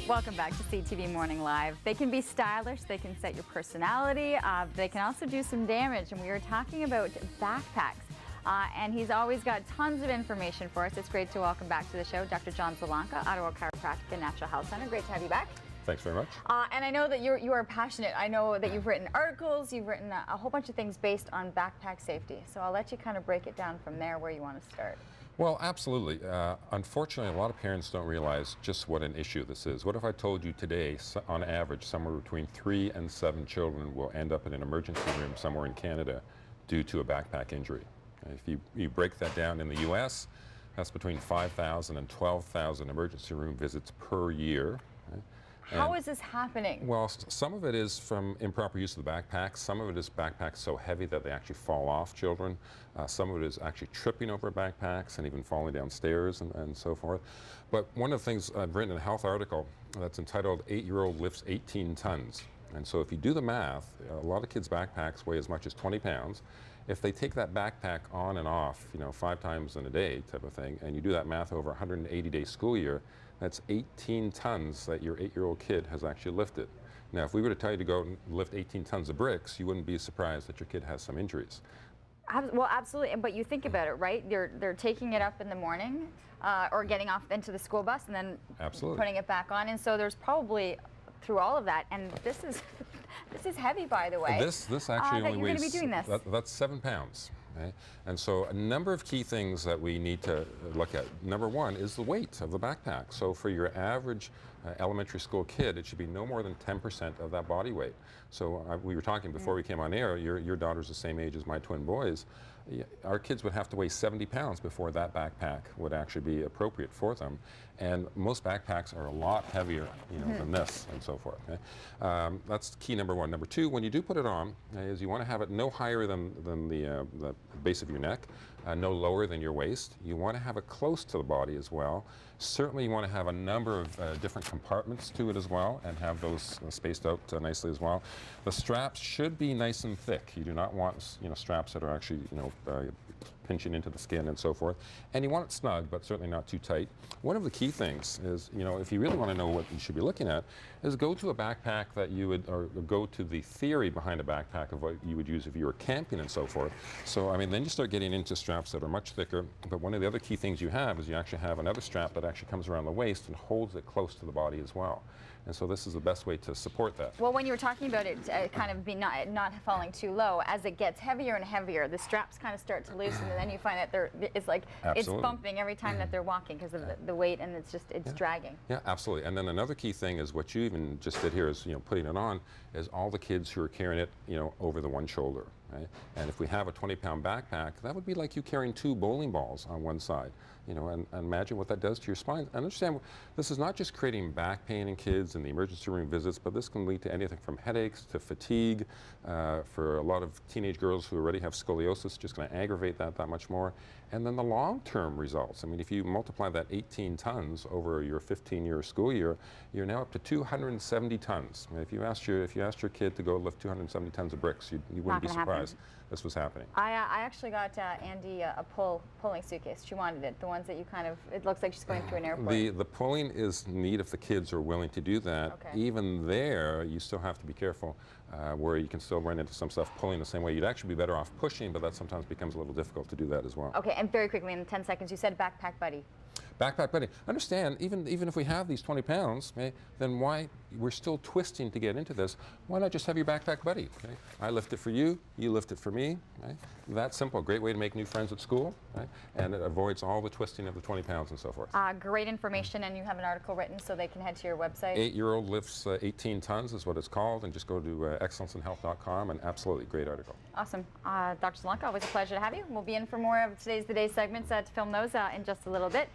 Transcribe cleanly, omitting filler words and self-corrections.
Welcome back to CTV Morning Live. They can be stylish, they can set your personality, they can also do some damage, and we were talking about backpacks. And he's always got tons of information for us. It's great to welcome back to the show Dr. Zielonka, Ottawa Chiropractic and Natural Health Center. Great to have you back. Thanks very much. And I know that you are passionate. I know that you've written articles, you've written a whole bunch of things based on backpack safety. So I'll let you kind of break it down from there where you want to start. Well, absolutely. Unfortunately, a lot of parents don't realize just what an issue this is. What if I told you today, on average, somewhere between 3 and 7 children will end up in an emergency room somewhere in Canada due to a backpack injury. If you break that down in the U.S., that's between 5,000 and 12,000 emergency room visits per year. How is this happening? Well, some of it is from improper use of the backpacks. Some of it is backpacks so heavy that they actually fall off children. Some of it is actually tripping over backpacks and even falling downstairs and so forth. But one of the things I've written in a health article that's entitled 8-Year-Old Lifts 18 Tons. And so if you do the math, a lot of kids' backpacks weigh as much as 20 pounds. If they take that backpack on and off, 5 times in a day type of thing, and you do that math over a 180-day school year, that's 18 tons that your 8-year-old kid has actually lifted. Now, if we were to tell you to go and lift 18 tons of bricks, you wouldn't be surprised that your kid has some injuries. Well, absolutely, but you think about it, right? They're taking it up in the morning or getting off into the school bus and then putting it back on, and so there's probably through all of that, and this is heavy, by the way. This actually only weighs, be doing this. That's 7 pounds. Okay? And so a number of key things that we need to look at. Number one is the weight of the backpack. So for your average elementary school kid, it should be no more than 10% of that body weight. So we were talking before we came on air, your daughter's the same age as my twin boys. Our kids would have to weigh 70 pounds before that backpack would actually be appropriate for them. And most backpacks are a lot heavier than this and so forth. Okay? That's key number one. Number two, when you do put it on, is you want to have it no higher than the base of your neck, no lower than your waist. You want to have it close to the body as well. Certainly you want to have a number of different compartments to it as well and have those spaced out nicely as well. The straps should be nice and thick. You do not want straps that are actually pinching into the skin and so forth. And you want it snug, but certainly not too tight. One of the key things is, if you really want to know what you should be looking at, is go to a backpack that you would, or go to the theory behind a backpack of what you would use if you were camping and so forth. So, then you start getting into straps that are much thicker, but one of the other key things you have is you actually have another strap that actually comes around the waist and holds it close to the body as well. And so this is the best way to support that. Well, when you were talking about it kind of not falling too low, as it gets heavier and heavier, the straps kind of start to loosen, and then you find that it's like it's bumping every time that they're walking because of the weight, and it's dragging. Yeah, absolutely. And then another key thing is what you even just did here is putting it on is all the kids who are carrying it over the one shoulder. Right? And if we have a 20-pound backpack, that would be like you carrying 2 bowling balls on one side. And imagine what that does to your spine. And understand, this is not just creating back pain in kids and the emergency room visits, but this can lead to anything from headaches to fatigue. For a lot of teenage girls who already have scoliosis, just going to aggravate that much more. And then the long-term results. If you multiply that 18 tons over your 15-year school year, you're now up to 270 tons. If you asked your kid to go lift 270 tons of bricks, you wouldn't be surprised this was happening. I actually got Andy a pulling suitcase. She wanted it. The ones that you it looks like she's going through an airport. The pulling is neat if the kids are willing to do that. Okay. Even there, you still have to be careful where you can still run into some stuff pulling the same way. You'd actually be better off pushing, but that sometimes becomes a little difficult to do that as well. Okay, and very quickly in 10 seconds, you said backpack buddy. Backpack buddy. Understand, even if we have these 20 pounds, then why we're still twisting to get into this? Why not just have your backpack buddy? Okay? I lift it for you, you lift it for me. Right? That simple. Great way to make new friends at school, right? And it avoids all the twisting of the 20 pounds and so forth. Great information, and you have an article written so they can head to your website. 8-Year-Old Lifts 18 Tons is what it's called, and just go to excellenceinhealth.com, and absolutely great article. Awesome. Dr. Zielonka, always a pleasure to have you. We'll be in for more of today's The Day segments to film those in just a little bit.